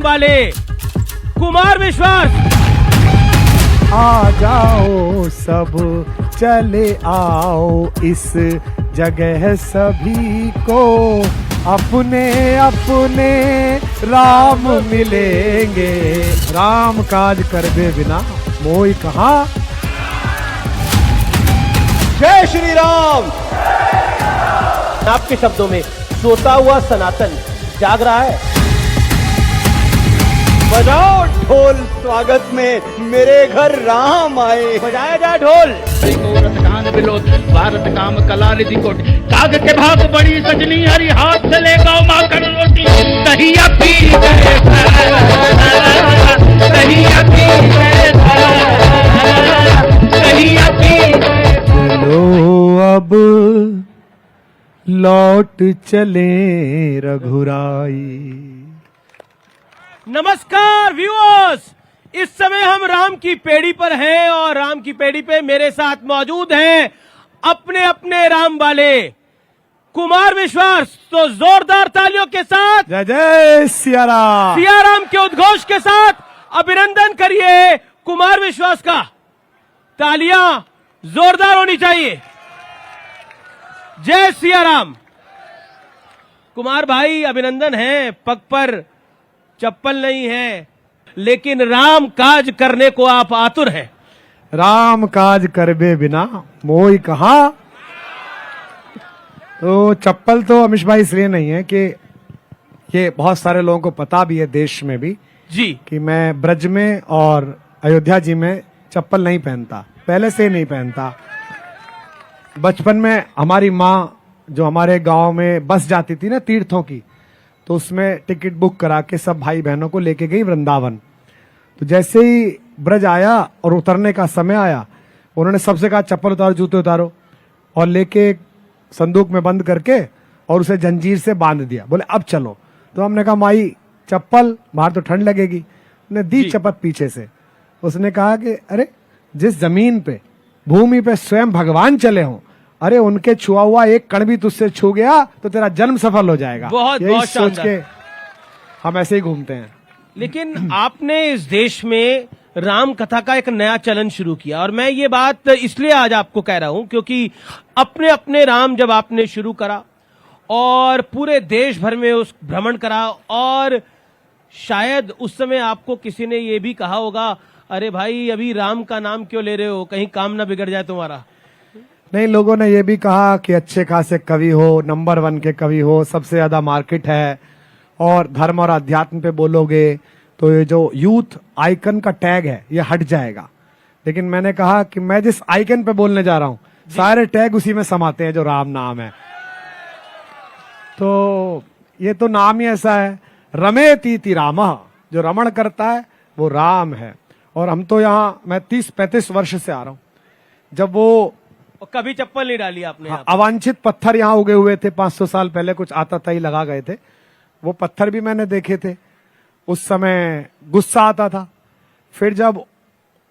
वाले कुमार विश्वास। आ जाओ सब चले आओ इस जगह सभी को अपने अपने राम मिलेंगे। राम काज कर दे बिना मोई कहाँ। जय श्री राम। आपके शब्दों में सोता हुआ सनातन जाग रहा है। बजाओ ढोल स्वागत में मेरे घर राम आए। बजाया जाए ढोल। भारत काम कला निधि कोट काग के भाग बड़ी सजनी हरी हाथ से ले गौ माँ कर रोटी दहिया पी गए दहिया पी गए दहिया पी गए। चलो अब लौट चले रघुराई। नमस्कार व्यूअर्स, इस समय हम राम की पेड़ी पर हैं और राम की पेड़ी पे मेरे साथ मौजूद हैं अपने अपने राम वाले कुमार विश्वास। तो जोरदार तालियों के साथ जय जय सिया राम। सिया राम के उद्घोष के साथ अभिनंदन करिए कुमार विश्वास का। तालियां जोरदार होनी चाहिए। जय सिया राम। कुमार भाई अभिनंदन है, पग पर चप्पल नहीं है लेकिन राम काज करने को आप आतुर हैं। राम काज करबे बिना मोई कहाँ। तो चप्पल तो अमिश भाई इसलिए नहीं है कि ये बहुत सारे लोगों को पता भी है देश में भी जी कि मैं ब्रज में और अयोध्या जी में चप्पल नहीं पहनता, पहले से ही नहीं पहनता। बचपन में हमारी माँ जो हमारे गांव में बस जाती थी ना तीर्थों की, तो उसमें टिकट बुक करा के सब भाई बहनों को लेके गई वृंदावन। तो जैसे ही ब्रज आया और उतरने का समय आया, उन्होंने सबसे कहा चप्पल उतारो, जूते उतारो, और लेके संदूक में बंद करके और उसे जंजीर से बांध दिया। बोले अब चलो। तो हमने कहा माई चप्पल, बाहर तो ठंड लगेगी। ने दी चपत पीछे से। उसने कहा कि अरे जिस जमीन पे भूमि पे स्वयं भगवान चले हों, अरे उनके छुआ हुआ एक कण भी तुझसे छू गया तो तेरा जन्म सफल हो जाएगा। बहुत यही बहुत सोच शानदार। के हम ऐसे ही घूमते हैं। लेकिन आपने इस देश में राम कथा का एक नया चलन शुरू किया और मैं ये बात इसलिए आज आपको कह रहा हूं क्योंकि अपने अपने राम जब आपने शुरू करा और पूरे देश भर में उस भ्रमण करा, और शायद उस समय आपको किसी ने ये भी कहा होगा अरे भाई अभी राम का नाम क्यों ले रहे हो, कहीं काम ना बिगड़ जाए तुम्हारा। नहीं, लोगों ने ये भी कहा कि अच्छे खासे कवि हो, नंबर 1 के कवि हो, सबसे ज्यादा मार्केट है और धर्म और अध्यात्म पे बोलोगे तो ये जो यूथ आइकन का टैग है ये हट जाएगा। लेकिन मैंने कहा कि मैं जिस आइकन पे बोलने जा रहा हूं सारे टैग उसी में समाते हैं जो राम नाम है। तो ये तो नाम ही ऐसा है, रमेतीति रामः, जो रमण करता है वो राम है। और हम तो यहाँ मैं 30-35 वर्ष से आ रहा हूँ। जब वो कभी चप्पल नहीं डाली आपने? हाँ, अवांछित पत्थर यहाँ उगे हुए थे 500 साल पहले, कुछ आता था ही लगा गए थे, वो पत्थर भी मैंने देखे थे। उस समय गुस्सा आता था। फिर जब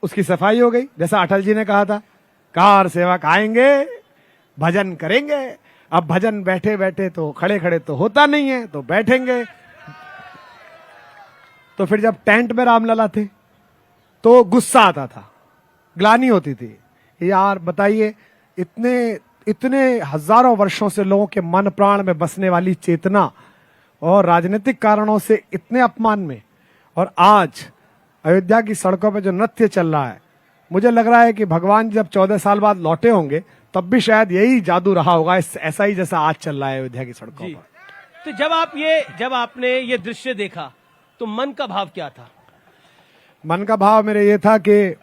उसकी सफाई हो गई, जैसा अटल जी ने कहा था, कार सेवक आएंगे भजन करेंगे। अब भजन बैठे बैठे तो खड़े खड़े तो होता नहीं है, तो बैठेंगे। तो फिर जब टेंट में रामलला थे तो गुस्सा आता था, ग्लानि होती थी, यार बताइए इतने इतने हजारों वर्षों से लोगों के मन प्राण में बसने वाली चेतना और राजनीतिक कारणों से इतने अपमान में, और आज अयोध्या की सड़कों पे जो नृत्य चल रहा है, मुझे लग रहा है कि भगवान जब 14 साल बाद लौटे होंगे तब भी शायद यही जादू रहा होगा, ऐसा ही जैसा आज चल रहा है अयोध्या की सड़कों पर। तो जब आपने ये दृश्य देखा तो मन का भाव क्या था? मन का भाव मेरे ये था कि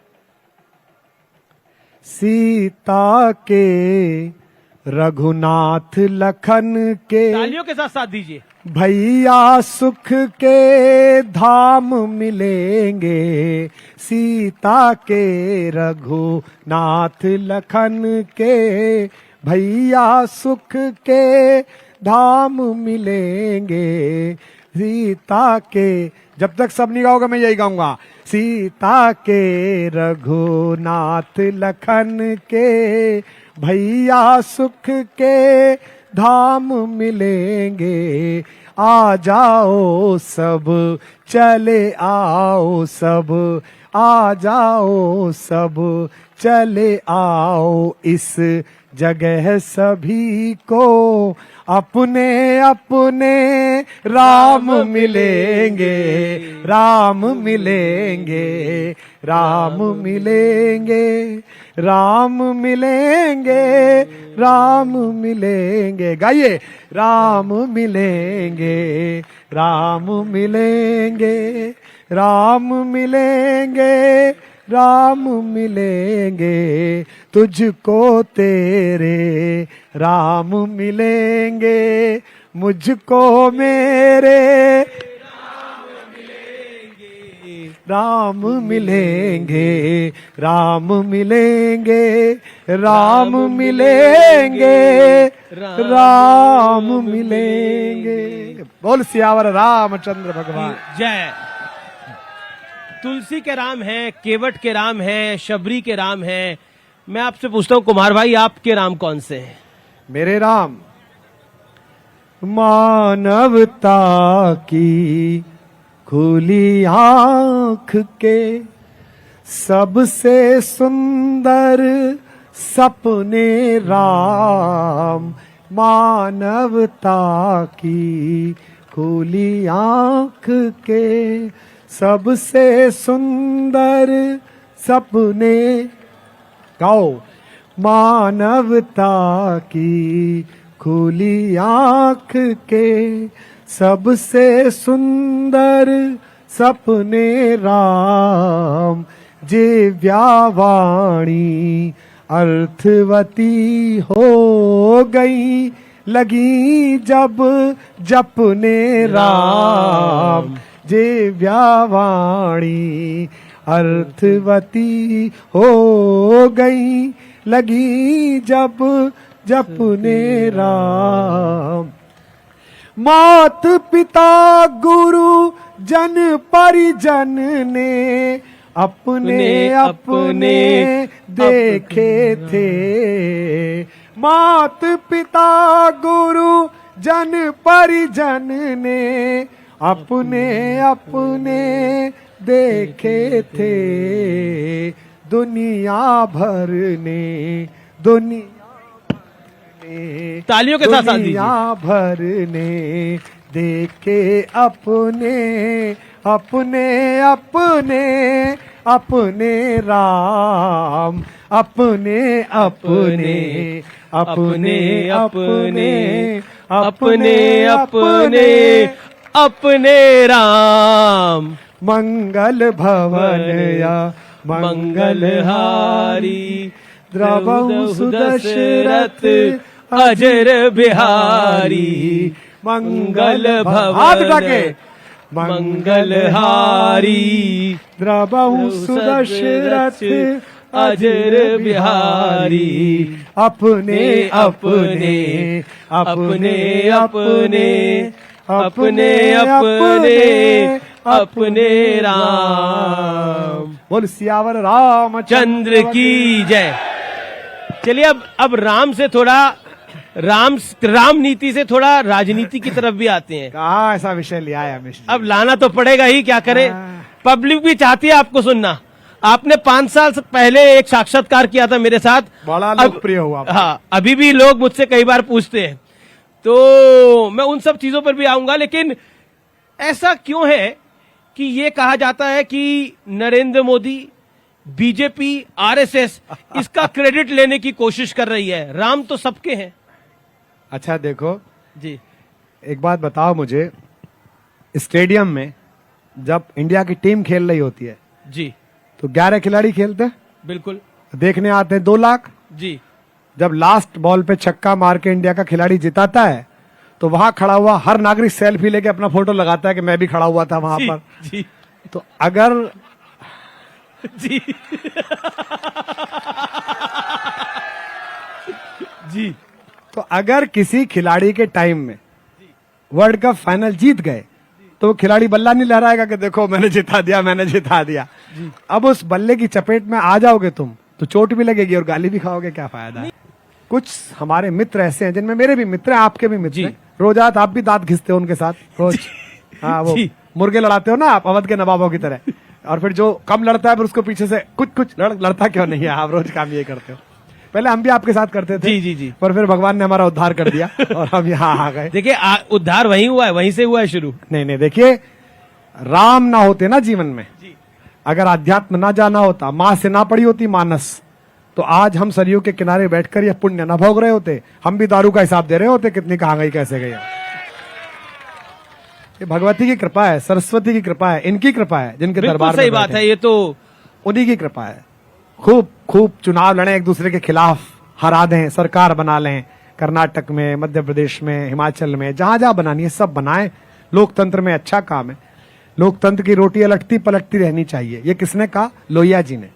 सीता के रघुनाथ लखन के, तालियों के साथ साथ दीजिए, भैया सुख के धाम मिलेंगे। सीता के रघुनाथ लखन के, भैया सुख के धाम मिलेंगे। सीता के, जब तक सब नहीं गाओगे मैं यही गाऊंगा, सीता के रघुनाथ लखन के, भैया सुख के धाम मिलेंगे। आ जाओ सब, चले आओ सब, आ जाओ सब, चले आओ इस जगह सभी को अपने अपने राम मिलेंगे, राम मिलेंगे, राम मिलेंगे, राम मिलेंगे, राम मिलेंगे। गाइए, राम मिलेंगे, राम मिलेंगे, राम मिलेंगे, राम मिलेंगे, तुझको तेरे राम मिलेंगे, मुझको मेरे राम मिलेंगे, राम मिलेंगे, राम मिलेंगे, राम मिलेंगे। बोल सियावर रामचंद्र भगवान। जय। तुलसी के राम हैं, केवट के राम हैं, शबरी के राम हैं। मैं आपसे पूछता हूं कुमार भाई, आपके राम कौन से हैं? मेरे राम मानवता की खुली आंख के सबसे सुंदर सपने राम, मानवता की खुली आंख के सबसे सुंदर सपने। गाओ, मानवता की खुली आंख के सबसे सुंदर सपने राम, जिव्यावाणी अर्थवती हो गई लगी जब जपने राम, जिव्यावाणी अर्थवती हो गई लगी जब जपने राम। मात पिता गुरु जन परिजन ने अपने अपने देखे थे, मात पिता गुरु जन परिजन ने अपने अपने देखे थे, दुनिया भर ने, दुनिया ने, तालियों के साथ साथ दीजिए। दुनिया भर ने देखे अपने अपने अपने अपने राम, अपने अपने अपने अपने अपने अपने अपने राम। मंगल भवन या मंगलहारी द्रवहु सुदशरथ अजर बिहारी। मंगल भवन मंगलहारी द्रवहु सुदशरथ अजर बिहारी। अपने अपने अपने अपने अपने अपने अपने राम। बोल सियावर रामचंद्र चंद्र की जय। चलिए अब राम से थोड़ा राम नीति से थोड़ा राजनीति की तरफ भी आते हैं। कहा ऐसा विषय लिया है हमेशा। अब लाना तो पड़ेगा ही, क्या करे, पब्लिक भी चाहती है आपको सुनना। आपने 5 साल से पहले एक साक्षात्कार किया था मेरे साथ, बड़ा लोकप्रिय हुआ। हाँ, अभी भी लोग मुझसे कई बार पूछते हैं, तो मैं उन सब चीजों पर भी आऊंगा। लेकिन ऐसा क्यों है कि ये कहा जाता है कि नरेंद्र मोदी, बीजेपी, आरएसएस इसका क्रेडिट लेने की कोशिश कर रही है? राम तो सबके हैं। अच्छा देखो जी, एक बात बताओ मुझे, स्टेडियम में जब इंडिया की टीम खेल रही होती है जी, तो 11 खिलाड़ी खेलते हैं, बिल्कुल देखने आते हैं 2 लाख। जी, जब लास्ट बॉल पे छक्का मार के इंडिया का खिलाड़ी जिताता है तो वहां खड़ा हुआ हर नागरिक सेल्फी लेके अपना फोटो लगाता है कि मैं भी खड़ा हुआ था वहां पर। जी तो अगर जी जी, तो अगर किसी खिलाड़ी के टाइम में वर्ल्ड कप फाइनल जीत गए तो वो खिलाड़ी बल्ला नहीं लहराएगा कि देखो मैंने जिता दिया, मैंने जिता दिया। अब उस बल्ले की चपेट में आ जाओगे तुम तो चोट भी लगेगी और गाली भी खाओगे, क्या फायदा है। कुछ हमारे मित्र ऐसे हैं जिनमें मेरे भी मित्र हैं, आपके भी मित्र हैं। रोज रात आप भी दांत घिसते हो उनके साथ रोज। हाँ, वो मुर्गे लड़ाते हो ना आप अवध के नवाबों की तरह, और फिर जो कम लड़ता है फिर उसको पीछे से कुछ लड़ता क्यों नहीं है। आप रोज काम ये करते हो। पहले हम भी आपके साथ करते थे। जी। पर फिर भगवान ने हमारा उद्धार कर दिया और हम यहाँ आ गए। देखिए उद्धार वहीं हुआ है, वहीं से हुआ है शुरू। नहीं, देखिए, राम ना होते ना जीवन में, अगर अध्यात्म ना जाना होता, माँ से ना पड़ी होती मानस, तो आज हम सरयू के किनारे बैठकर यह पुण्य न भोग रहे होते। हम भी दारू का हिसाब दे रहे होते, कितनी कहाँ गई कैसे गई। ये भगवती की कृपा है, सरस्वती की कृपा है, इनकी कृपा है जिनके दरबार में सही बात है, ये तो उन्हीं की कृपा है। खूब चुनाव लड़े, एक दूसरे के खिलाफ हरा दें, सरकार बना लें, कर्नाटक में, मध्य प्रदेश में, हिमाचल में, जहां जहां बनानी है सब बनाएं। लोकतंत्र में अच्छा काम है। लोकतंत्र की रोटी अलटती पलटती रहनी चाहिए। ये किसने कहा? लोहिया जी ने,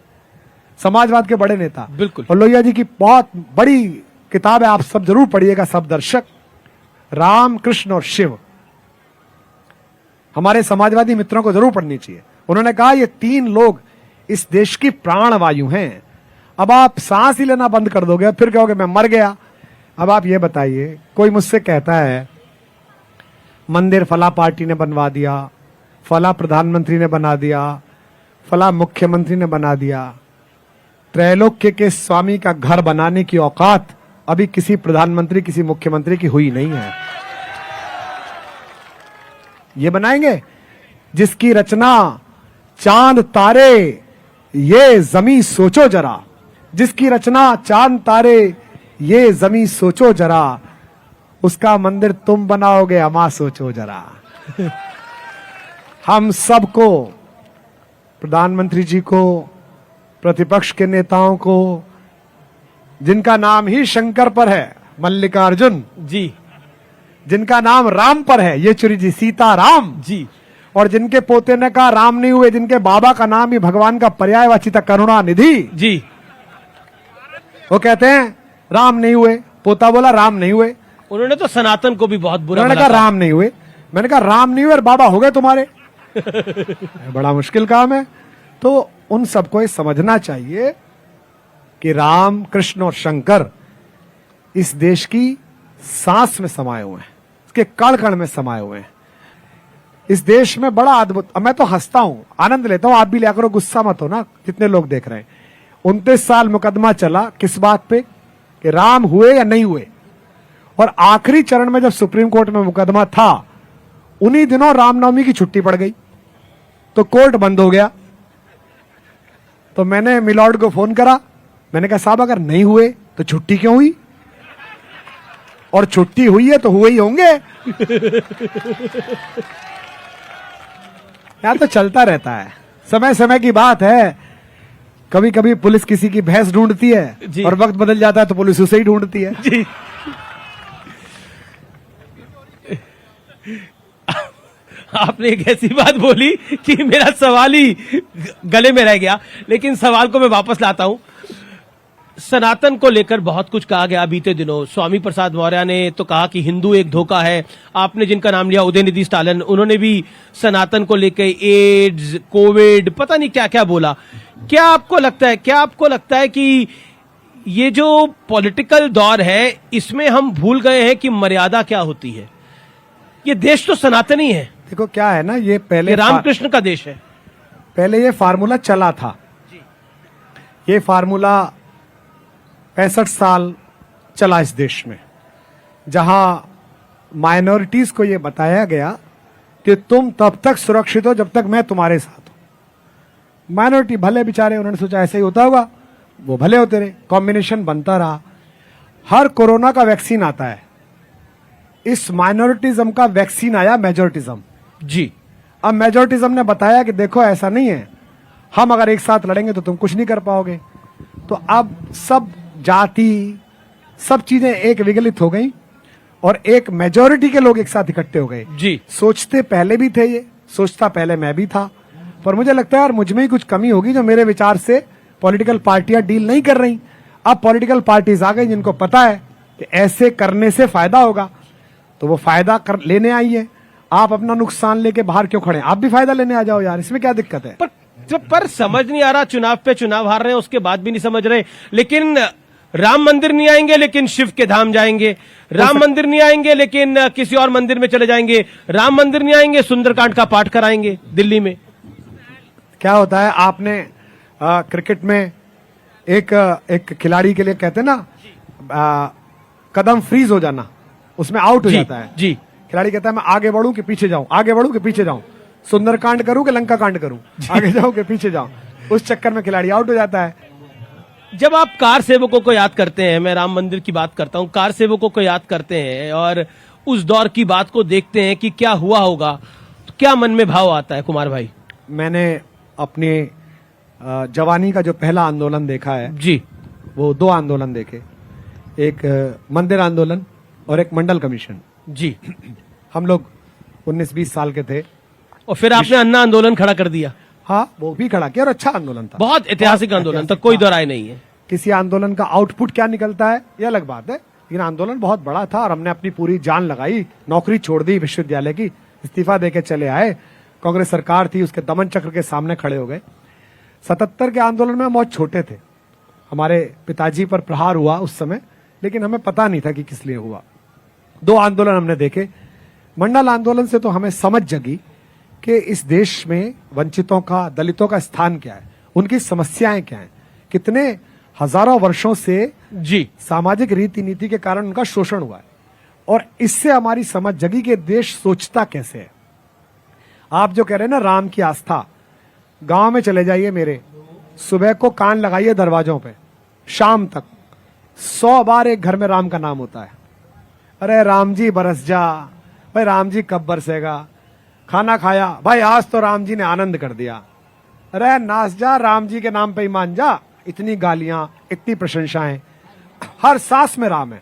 समाजवाद के बड़े नेता। बिल्कुल। और लोहिया जी की बहुत बड़ी किताब है, आप सब जरूर पढ़िएगा, सब दर्शक, राम, कृष्ण और शिव। हमारे समाजवादी मित्रों को जरूर पढ़नी चाहिए। उन्होंने कहा ये तीन लोग इस देश की प्राण वायु हैं। अब आप सांस ही लेना बंद कर दोगे, फिर कहोगे मैं मर गया। अब आप ये बताइए, कोई मुझसे कहता है मंदिर फला पार्टी ने बनवा दिया, फला प्रधानमंत्री ने बना दिया, फला मुख्यमंत्री ने बना दिया। त्रैलोक्य के स्वामी का घर बनाने की औकात अभी किसी प्रधानमंत्री, किसी मुख्यमंत्री की हुई नहीं है। ये बनाएंगे जिसकी रचना चांद तारे ये जमी सोचो जरा, जिसकी रचना चांद तारे ये जमी सोचो जरा, उसका मंदिर तुम बनाओगे अमा सोचो जरा। हम सबको, प्रधानमंत्री जी को, प्रतिपक्ष के नेताओं को, जिनका नाम ही शंकर पर है, मल्लिकार्जुन जी, जिनका नाम राम पर है, येचुरी जी, सीताराम जी, और जिनके पोते ने कहा राम नहीं हुए, जिनके बाबा का नाम ही भगवान का पर्यायवाची था, करुणा निधि जी, वो कहते हैं राम नहीं हुए। पोता बोला राम नहीं हुए। उन्होंने तो सनातन को भी बहुत बुरा उन्होंने भला कहा राम नहीं हुए। मैंने कहा राम नहीं हुए और बाबा हो गए तुम्हारे। बड़ा मुश्किल काम है। तो उन सबको ये समझना चाहिए कि राम, कृष्ण और शंकर इस देश की सांस में समाये हुए हैं, इसके कण कण में समाये हुए हैं। इस देश में बड़ा अद्भुत, मैं तो हंसता हूं, आनंद लेता हूं, आप भी लिया करो, गुस्सा मत हो ना जितने लोग देख रहे हैं। 29 साल मुकदमा चला किस बात पे कि राम हुए या नहीं हुए, और आखिरी चरण में जब सुप्रीम कोर्ट में मुकदमा था, उन्हीं दिनों रामनवमी की छुट्टी पड़ गई, तो कोर्ट बंद हो गया। तो मैंने मिलॉर्ड को फोन करा, मैंने कहा साहब अगर नहीं हुए तो छुट्टी क्यों हुई, और छुट्टी हुई है तो हुए ही होंगे। यार तो चलता रहता है, समय समय की बात है। कभी कभी पुलिस किसी की भैंस ढूंढती है और वक्त बदल जाता है तो पुलिस उसे ही ढूंढती है। जी। आपने एक ऐसी बात बोली कि मेरा सवाल ही गले में रह गया, लेकिन सवाल को मैं वापस लाता हूं। सनातन को लेकर बहुत कुछ कहा गया बीते दिनों। स्वामी प्रसाद मौर्य ने तो कहा कि हिंदू एक धोखा है। आपने जिनका नाम लिया उदयनिधि स्टालिन, उन्होंने भी सनातन को लेकर एड्स, कोविड, पता नहीं क्या क्या बोला। क्या आपको लगता है कि ये जो पॉलिटिकल दौर है इसमें हम भूल गए हैं कि मर्यादा क्या होती है? ये देश तो सनातनी है। देखो क्या है ना, ये पहले रामकृष्ण का देश है। पहले ये फार्मूला चला था। ये फार्मूला 65 साल चला इस देश में, जहां माइनॉरिटीज को यह बताया गया कि तुम तब तक सुरक्षित हो जब तक मैं तुम्हारे साथ हूं। माइनॉरिटी भले बेचारे, उन्होंने सोचा ऐसे ही होता होगा, वो भले होते रहे, कॉम्बिनेशन बनता रहा। हर कोरोना का वैक्सीन आता है, इस माइनॉरिटिज्म का वैक्सीन आया मेजोरिटिज्म। जी। अब मेजोरिटिज्म ने बताया कि देखो ऐसा नहीं है, हम अगर एक साथ लड़ेंगे तो तुम कुछ नहीं कर पाओगे। तो अब सब जाति, सब चीजें एक विगलित हो गई और एक मेजोरिटी के लोग एक साथ इकट्ठे हो गए। जी। सोचते पहले भी थे, ये सोचता पहले मैं भी था, पर मुझे लगता है यार मुझ में ही कुछ कमी होगी जो मेरे विचार से पॉलिटिकल पार्टियां डील नहीं कर रही। अब पॉलिटिकल पार्टीज आ गई जिनको पता है कि ऐसे करने से फायदा होगा, तो वो फायदा लेने आई है। आप अपना नुकसान लेके बाहर क्यों खड़े? आप भी फायदा लेने आ जाओ यार, इसमें क्या दिक्कत है? पर समझ नहीं आ रहा, चुनाव पे चुनाव हार रहे हैं, उसके बाद भी नहीं समझ रहे। लेकिन राम मंदिर नहीं आएंगे लेकिन शिव के धाम जाएंगे, राम मंदिर नहीं आएंगे लेकिन किसी और मंदिर में चले जाएंगे, राम मंदिर नहीं आएंगे सुंदरकांड का पाठ कराएंगे दिल्ली में। क्या होता है, आपने क्रिकेट में एक खिलाड़ी के लिए कहते हैं ना कदम फ्रीज हो जाना, उसमें आउट हो जाता है जी। खिलाड़ी कहता है मैं आगे बढ़ूं कि पीछे जाऊं, आगे बढ़ूं कि पीछे जाऊं, सुंदरकांड करूं कि लंका कांड करूं, आगे जाऊं कि पीछे जाऊं, उस चक्कर में खिलाड़ी आउट हो जाता है। जब आप कार सेवकों को याद करते हैं, मैं राम मंदिर की बात करता हूं, कार सेवकों को याद करते हैं और उस दौर की बात को देखते हैं कि क्या हुआ होगा, तो क्या मन में भाव आता है कुमार भाई? मैंने अपनी जवानी का जो पहला आंदोलन देखा है जी, वो 2 आंदोलन देखे, एक मंदिर आंदोलन और एक मंडल कमीशन। जी। हम लोग 19-20 साल के थे और फिर आपने अन्ना आंदोलन खड़ा कर दिया। हाँ, वो भी खड़ा किया और अच्छा आंदोलन था, बहुत ऐतिहासिक आंदोलन था, कोई दो राय नहीं है। किसी आंदोलन का आउटपुट क्या निकलता है ये अलग बात है, लेकिन आंदोलन बहुत बड़ा था और हमने अपनी पूरी जान लगाई, नौकरी छोड़ दी विश्वविद्यालय की, इस्तीफा देके चले आए, कांग्रेस सरकार थी उसके दमन चक्र के सामने खड़े हो गए। 77 के आंदोलन में हम बहुत छोटे थे, हमारे पिताजी पर प्रहार हुआ उस समय, लेकिन हमें पता नहीं था कि किस लिए हुआ। 2 आंदोलन हमने देखे। मंडल आंदोलन से तो हमें समझ जगी कि इस देश में वंचितों का, दलितों का स्थान क्या है, उनकी समस्याएं क्या हैं, कितने हजारों वर्षों से जी सामाजिक रीति नीति के कारण उनका शोषण हुआ है, और इससे हमारी समझ जगी कि देश सोचता कैसे है। आप जो कह रहे हैं ना राम की आस्था, गांव में चले जाइए मेरे, सुबह को कान लगाइए दरवाजों पे, शाम तक 100 बार एक घर में राम का नाम होता है। अरे राम जी बरस जा, भाई राम जी कब बरसेगा, खाना खाया भाई आज तो राम जी ने आनंद कर दिया, अरे नाच जा राम जी के नाम पे ईमान जा, इतनी गालियां, इतनी प्रशंसाएं, हर सांस में राम है।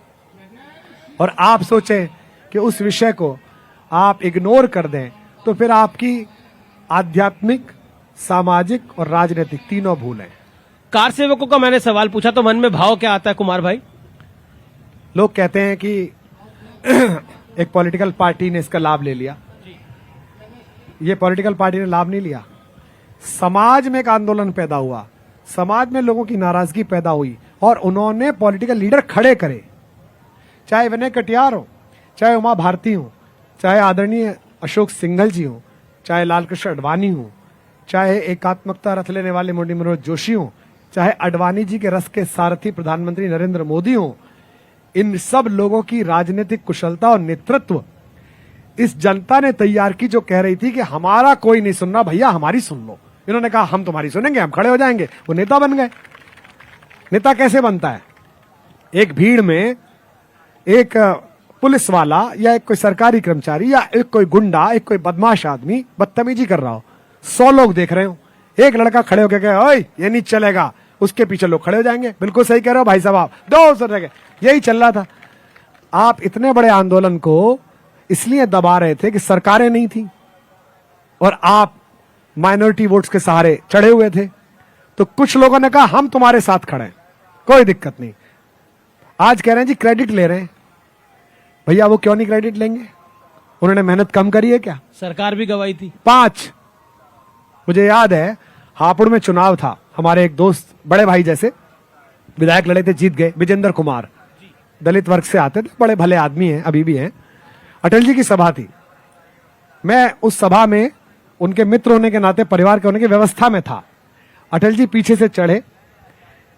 और आप सोचें कि उस विषय को आप इग्नोर कर दें तो फिर आपकी आध्यात्मिक, सामाजिक और राजनीतिक तीनों भूल है। कार सेवकों का मैंने सवाल पूछा तो मन में भाव क्या आता है कुमार भाई? लोग कहते हैं कि एक पॉलिटिकल पार्टी ने इसका लाभ ले लिया। ये पॉलिटिकल पार्टी ने लाभ नहीं लिया, समाज में एक आंदोलन पैदा हुआ, समाज में लोगों की नाराजगी पैदा हुई और उन्होंने पॉलिटिकल लीडर खड़े करे, चाहे विनय कटियार हो, चाहे उमा भारती हो, चाहे आदरणीय अशोक सिंघल जी हो, चाहे लालकृष्ण अडवाणी हो, चाहे एकात्मकता रथ लेने वाले मुरली मनोहर जोशी हो, चाहे अडवाणी जी के रस के सारथी प्रधानमंत्री नरेंद्र मोदी हो। इन सब लोगों की राजनीतिक कुशलता और नेतृत्व इस जनता ने तैयार की, जो कह रही थी कि हमारा कोई नहीं सुन रहा भैया, हमारी सुन लो। इन्होंने कहा हम तुम्हारी सुनेंगे, हम खड़े हो जाएंगे, वो नेता बन गए। नेता कैसे बनता है? एक भीड़ में एक पुलिस वाला या एक कोई सरकारी कर्मचारी या एक कोई गुंडा, एक कोई बदमाश आदमी बदतमीजी कर रहा हो, 100 लोग देख रहे हो, एक लड़का खड़े होकर कहे ओए ये नहीं चलेगा, उसके पीछे लोग खड़े हो जाएंगे। बिल्कुल सही कह रहे हो भाई साहब, 200 जगह यही चल रहा था। आप इतने बड़े आंदोलन को इसलिए दबा रहे थे कि सरकारें नहीं थी और आप माइनॉरिटी वोट्स के सहारे चढ़े हुए थे, तो कुछ लोगों ने कहा हम तुम्हारे साथ खड़े हैं, कोई दिक्कत नहीं। आज कह रहे हैं जी क्रेडिट ले रहे हैं, भैया वो क्यों नहीं क्रेडिट लेंगे? उन्होंने मेहनत कम करी है क्या? सरकार भी गवाही थी। 5 मुझे याद है हापुड़ में चुनाव था, हमारे एक दोस्त बड़े भाई जैसे विधायक लड़े थे, जीत गए, विजेंद्र कुमार, दलित वर्ग से आते थे, बड़े भले आदमी हैं, अभी भी हैं। अटल जी की सभा थी, मैं उस सभा में उनके मित्र होने के नाते, परिवार के होने की व्यवस्था में था। अटल जी पीछे से चढ़े,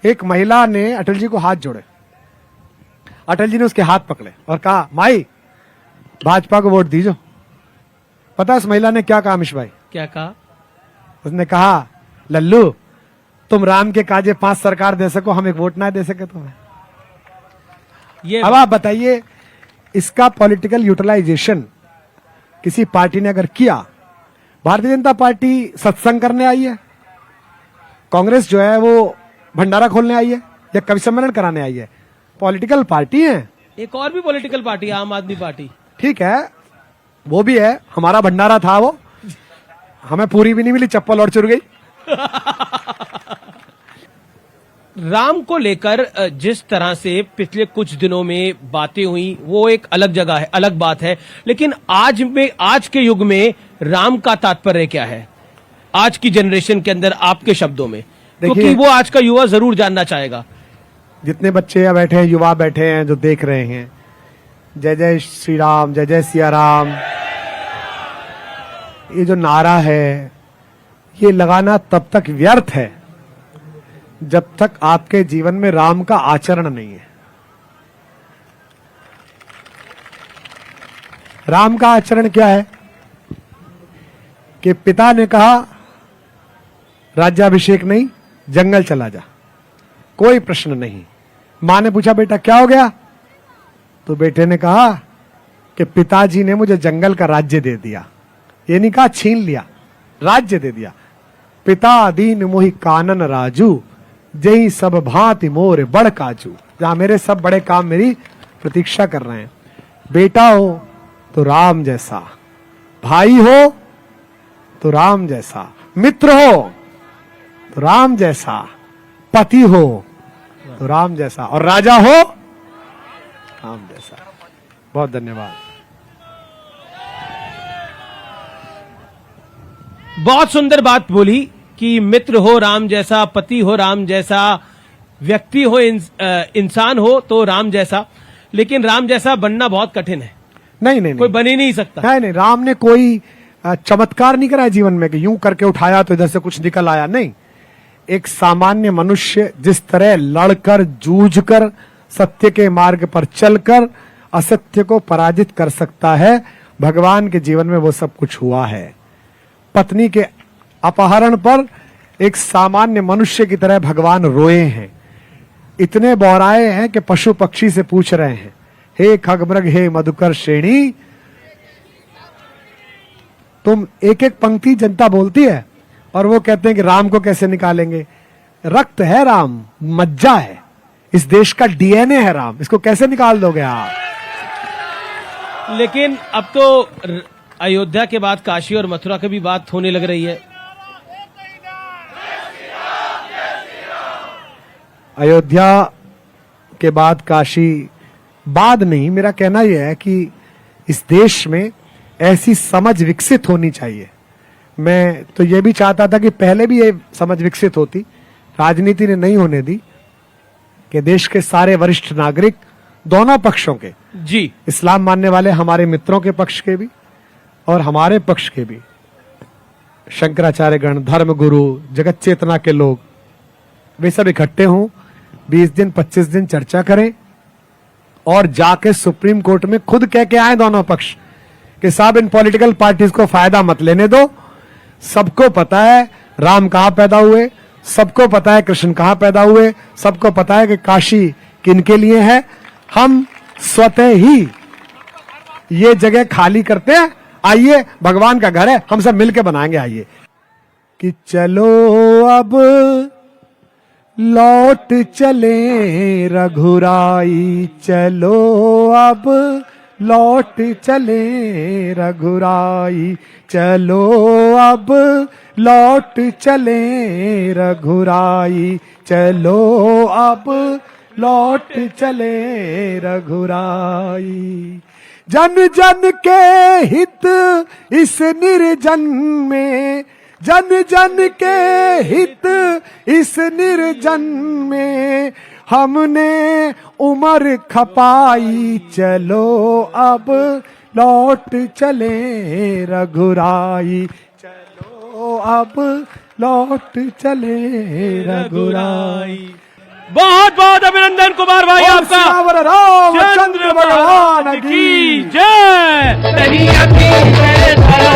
एक महिला ने अटल जी को हाथ जोड़े, अटल जी ने उसके हाथ पकड़े और कहा माई भाजपा को वोट दीजो। पता है उस महिला ने क्या कहा अमिश भाई? क्या कहा? उसने कहा लल्लू तुम राम के काजे 5 सरकार दे सको, हम एक वोट ना दे सके तुम्हें। ये अब आप बताइए, इसका पॉलिटिकल यूटिलाइजेशन किसी पार्टी ने अगर किया, भारतीय जनता पार्टी सत्संग करने आई है, कांग्रेस जो है वो भंडारा खोलने आई है या कवि सम्मेलन कराने आई है? पॉलिटिकल पार्टी है। एक और भी पॉलिटिकल पार्टी, आम आदमी पार्टी, ठीक है वो भी है, हमारा भंडारा था वो, हमें पूरी भी नहीं मिली, चप्पल और चुर गई। राम को लेकर जिस तरह से पिछले कुछ दिनों में बातें हुई वो एक अलग जगह है, अलग बात है, लेकिन आज के युग में राम का तात्पर्य क्या है आज की जनरेशन के अंदर, आपके शब्दों में? क्योंकि वो आज का युवा जरूर जानना चाहेगा। जितने बच्चे यहाँ बैठे हैं, युवा बैठे हैं जो देख रहे हैं, जय जय श्री राम, जय जय सिया राम, ये जो नारा है ये लगाना तब तक व्यर्थ है जब तक आपके जीवन में राम का आचरण नहीं है। राम का आचरण क्या है कि पिता ने कहा राज्याभिषेक नहीं, जंगल चला जा, कोई प्रश्न नहीं। मां ने पूछा बेटा क्या हो गया, तो बेटे ने कहा कि पिताजी ने मुझे जंगल का राज्य दे दिया। ये नहीं कहा छीन लिया, राज्य दे दिया। पिता दीन मोहि कानन राजू, जय सब भांति मोर बड़ काजू। जहां मेरे सब बड़े काम मेरी प्रतीक्षा कर रहे हैं। बेटा हो तो राम जैसा, भाई हो तो राम जैसा, मित्र हो तो राम जैसा, पति हो तो राम जैसा, और राजा हो राम जैसा। बहुत धन्यवाद। बहुत सुंदर बात बोली कि मित्र हो राम जैसा, पति हो राम जैसा, व्यक्ति हो इंसान हो तो राम जैसा। लेकिन राम जैसा बनना बहुत कठिन है, नहीं, कोई बन ही नहीं सकता। नहीं, राम ने कोई चमत्कार नहीं कराया जीवन में कि यूं करके उठाया तो इधर से कुछ निकल आया। नहीं, एक सामान्य मनुष्य जिस तरह लड़कर, जूझकर, सत्य के मार्ग पर चलकर असत्य को पराजित कर सकता है, भगवान के जीवन में वो सब कुछ हुआ है। पत्नी के अपहरण पर एक सामान्य मनुष्य की तरह भगवान रोए हैं, इतने बौराए हैं कि पशु पक्षी से पूछ रहे हैं, हे खगमृग, हे मधुकर श्रेणी। तुम एक एक पंक्ति जनता बोलती है और वो कहते हैं कि राम को कैसे निकालेंगे। रक्त है राम, मज्जा है, इस देश का डीएनए है राम, इसको कैसे निकाल दोगे आप। लेकिन अब तो अयोध्या के बाद काशी और मथुरा की भी बात होने लग रही है। अयोध्या के बाद काशी, बाद नहीं, मेरा कहना यह है कि इस देश में ऐसी समझ विकसित होनी चाहिए। मैं तो ये भी चाहता था कि पहले भी ये समझ विकसित होती, राजनीति ने नहीं होने दी, कि देश के सारे वरिष्ठ नागरिक दोनों पक्षों के, जी, इस्लाम मानने वाले हमारे मित्रों के पक्ष के भी और हमारे पक्ष के भी, शंकराचार्य गण, धर्म गुरु, जगत चेतना के लोग, वे सब इकट्ठे हों, 20 दिन 25 दिन चर्चा करें और जाके सुप्रीम कोर्ट में खुद कह के आए दोनों पक्ष कि साहब इन पॉलिटिकल पार्टीज को फायदा मत लेने दो। सबको पता है राम कहां पैदा हुए, सबको पता है कृष्ण कहां पैदा हुए, सबको पता है कि काशी किनके लिए है। हम स्वतः ही ये जगह खाली करते हैं, आइए, भगवान का घर है, हम सब मिलके बनाएंगे। आइए कि चलो अब लौट चले रघुराई, चलो अब लौट चले रघुराई, चलो अब लौट चले रघुराई, चलो अब लौट चले रघुराई। जन जन के हित इस निर्जन में, जन जन के हित इस निर्जन में, हमने उम्र खपाई, चलो अब लौट चले रघुराई, चलो अब लौट चले रघुराई। बहुत बहुत अभिनंदन कुमार भाई आपका। रामचंद्र भगवान की जय।